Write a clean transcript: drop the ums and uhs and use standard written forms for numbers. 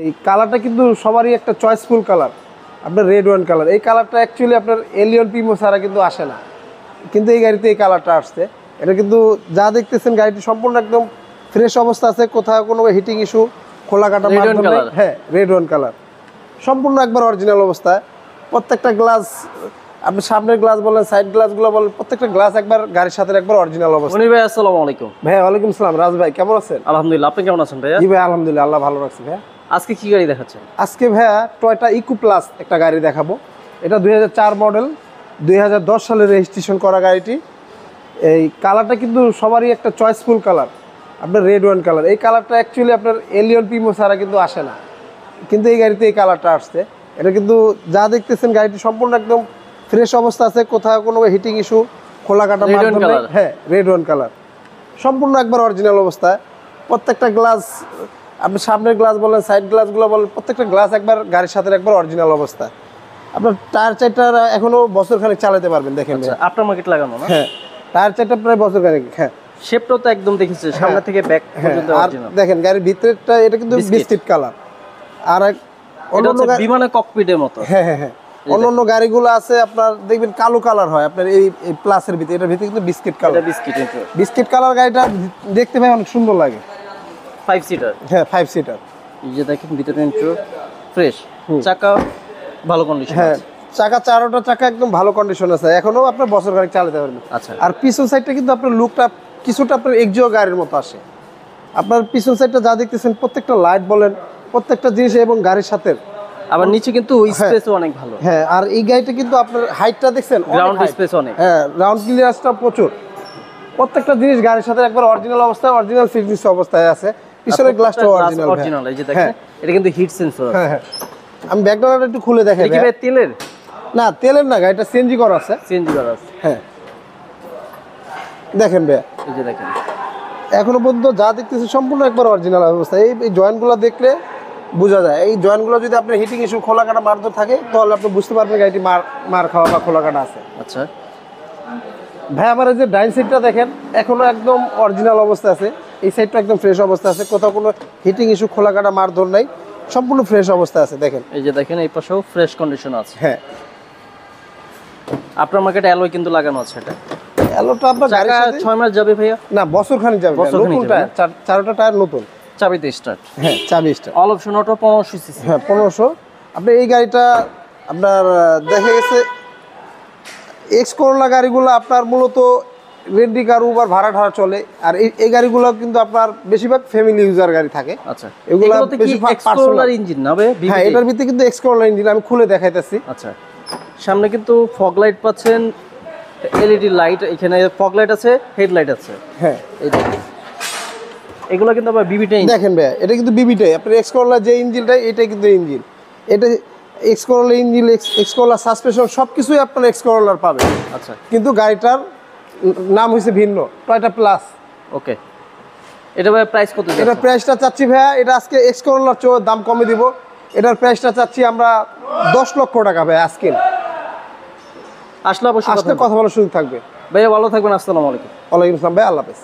এই কালারটা কিন্তু সবারই একটা চয়েসফুল কালার, আপনার রেড ওয়াইন কালার। এই কালারটা অ্যাকচুয়ালি আপনার এলিয়ন প্রিমো ছাড়া কিন্তু আসে না, কিন্তু এই গাড়িতে এই কালারটা আসছে। এটা কিন্তু যা দেখতেছেন গাড়িটি সম্পূর্ণ একদম ফ্রেশ অবস্থা আছে, কোথাও কোনো হিটিং ইস্যু, খোলা কাটা মাধ্যম নেই। হ্যাঁ, রেড ওয়াইন কালার সম্পূর্ণ একবার অরিজিনাল অবস্থায়। প্রত্যেকটা গ্লাস, আপনি সামনের গ্লাস বলেন, সাইড গ্লাসগুলো বলেন, প্রত্যেকটা গ্লাস একবার গাড়ির সাথে একবার অরিজিনাল অবস্থা। মনির ভাই আসসালামু আলাইকুম। ভাই ওয়ালাইকুম আসসালাম। রাজ ভাই কেমন আছেন? আলহামদুলিল্লাহ, আপনি কেমন আছেন ভাইয়া? জি ভাই আলহামদুলিল্লাহ, আল্লাহ ভালো রাখছে। ভাইয়া আজকে কি গাড়ি দেখাচ্ছেন? আজকে ভাইয়া টয়োটা ইকো প্লাস একটা গাড়ি দেখাবো। এটা 2004 মডেল, 2010 সালে রেজিস্ট্রেশন করা গাড়িটি। এই কালারটা কিন্তু সবারই একটা চয়েসফুল কালার, আপনার রেড ওয়াইন কালার। এই কালারটা অ্যাকচুয়ালি আপনার এলিয়ন প্রিমো ছাড়া কিন্তু আসে না, কিন্তু এই গাড়িতে এই কালারটা আসছে। এটা কিন্তু যা দেখতেছেন গাড়িটি সম্পূর্ণ একদম ফ্রেশ অবস্থা আছে, কোথাও কোনো হিটিং ইস্যু, খোলা কাটা মাধ্যম নেই। হ্যাঁ, রেড ওয়াইন কালার সম্পূর্ণ একবার অরিজিনাল অবস্থায়। প্রত্যেকটা গ্লাস, আপনি সামনের গ্লাস বলেন, সাইড গ্লাসগুলো বলেন, প্রত্যেকটা গ্লাস একবার গাড়ির সাথে একবার অরিজিনাল অবস্থায়। আপনার টায়ার চারটা এখনো বছর খানেক চালাতে পারবেন। দেখেন আফটার মার্কেট লাগানো না? হ্যাঁ, টায়ার চারটা প্রায় বছর খানেক। হ্যাঁ, শেপটাও তো একদম দেখেছি সামনে থেকে ব্যাক পর্যন্ত আর অরিজিনাল। দেখেন গাড়ির ভিতরেরটা, এটা কিন্তু বিস্কিট কালার। আর এটা হচ্ছে বিমানের ককপিটের মতো। হ্যাঁ হ্যাঁ হ্যাঁ, অন্য গাড়িগুলো আছে আপনার দেখবেন কালো কালার হয়, আপনার এই প্লাসের ভিতরে, এটার ভিতরে কিন্তু বিস্কিট কালার। এটা বিস্কিট কালার গাড়িটা দেখতে ভাই অনেক সুন্দর লাগে। 5 সিটার। হ্যাঁ, 5 সিটার। এই যে দেখেন ভিতরে ইন্ট্রো ফ্রেশ, চাকা ভালো কন্ডিশন। হ্যাঁ, চাকা চারোটা চাকা একদম ভালো কন্ডিশন আছে, এখনো আপনার বছর খানেক চালাতে পারবেন। আচ্ছা, আর পিছন সাইডটা কিন্তু আপনার লুকটা কিছুটা আপনার এক্সিও গাড়ির মতো আসে। আপনার পিছন সাইডটা যা দেখতেছেন প্রত্যেকটা লাইট বলেন, প্রত্যেকটা জিনিস এবং গাড়ির সাথে। আবার নিচে কিন্তু স্পেসও অনেক ভালো। হ্যাঁ, আর এই গাড়িটা কিন্তু আপনার হাইটটা দেখছেন, গ্রাউন্ড স্পেস অনেক। হ্যাঁ, রাউন্ড ক্লিয়ারেন্সটা প্রচুর। প্রত্যেকটা জিনিস গাড়ির সাথে একবার অরিজিনাল অবস্থায়, অরিজিনাল ফিটনেস অবস্থায় আছে। পিছনের গ্লাসটাও অরিজিনাল। এই যে দেখেন এটা কিন্তু হিট সেন্সর আছে। হ্যাঁ হ্যাঁ, আমি ব্যাকগ্রাউন্ডটা একটু খুলে দেখাই। এটা কি ভাই তেলের? না, তেলের না, গাড়িটা সিএনজি করা আছে। সিএনজি করা আছে। হ্যাঁ, দেখেন ভাই, এই যে দেখেন এখনো পর্যন্ত যা দেখতেছি সম্পূর্ণ একবার অরিজিনাল অবস্থা। এই জয়েন্টগুলো দেখলে বোঝা যায়। এই জয়েন্টগুলো যদি আপনার হিটিং ইস্যু, খোলা কাটা মারধর থাকে, তাহলে আপনি বুঝতে পারবেন গাড়িটি মার খাওয়া বা খোলা কাটা আছে। আচ্ছা ভাই, আমার এই যে ডাইন সাইডটা দেখেন এখনো একদম অরিজিনাল অবস্থা আছে। এই সাইডটা একদম ফ্রেশ অবস্থা আছে, কোথাও কোনো হিটিং ইস্যু, খোলা কাটা মারধর নাই, সম্পূর্ণ ফ্রেশ অবস্থা আছে। দেখেন এই যে দেখেন এই পাশেও ফ্রেশ কন্ডিশন আছে। হ্যাঁ, আপনার মার্কেটে অ্যালয় কিন্তু লাগানো আছে। এটা এলোটা আপনার গাড়ির সাথে 6 মাস যাবে ভাইয়া? না, বছর খানিক যাবে। নতুন টায়ার, চারটা টায়ার নতুন, চাবিতে স্টার্ট। হ্যাঁ, চাবি start. All option auto 1500 CC. হ্যাঁ, 1500। আপনি এই গাড়িটা আপনার দেখা গেছে এক্স করোলা গাড়িগুলো আপনার মূলত রেন্টি কার, উবার ভাড়া ঠাড়া চলে। আর এই গাড়িগুলো কিন্তু আপনার বেশিরভাগ ফ্যামিলি ইউজার গাড়ি থাকে। আচ্ছা, এগুলো বেশিরভাগ পার্সোনাল ইঞ্জিন না বে? হ্যাঁ, এটার ভিতরে কিন্তু এক্স করোলা ইঞ্জিন, আমি খুলে দেখাইতেছি। আচ্ছা, সামনে কিন্তু ফগ লাইট পাচ্ছেন, এলইডি লাইট, এখানে ফগ লাইট আছে, হেডলাইট আছে। হ্যাঁ, এই দেখেন এগুলো কিন্তু আবার বিবিটাই। দেখেন ভাই, এটা কিন্তু বিবিটাই। আপনার এক্স করোলা যে ইঞ্জিনটা, এটাই কিন্তু ইঞ্জিন। এটা X Corolla engine, X Corolla suspension সবকিছুই আপনার এক্স করোলার পাবেন। আচ্ছা, কিন্তু গাড়িটার নাম হয়েছে ভিন্ন, টয়োটা প্লাস। ওকে, এটা ভাই প্রাইস কত? এটা প্রাইসটা চাচ্ছি ভাইয়া, এটা আজকে এক্স করোলার চেয়ে দাম কমে দিব। এটার প্রাইসটা চাচ্ছি আমরা 10 লক্ষ টাকা ভাই। আজকে আসলে অবশ্যই কথা বলার সুযোগ থাকবে। ভাইয়া ভালো থাকবেন। আসসালামু আলাইকুম। ওয়ালাইকুম আসসালাম ভাই, আল্লাহ হাফেজ।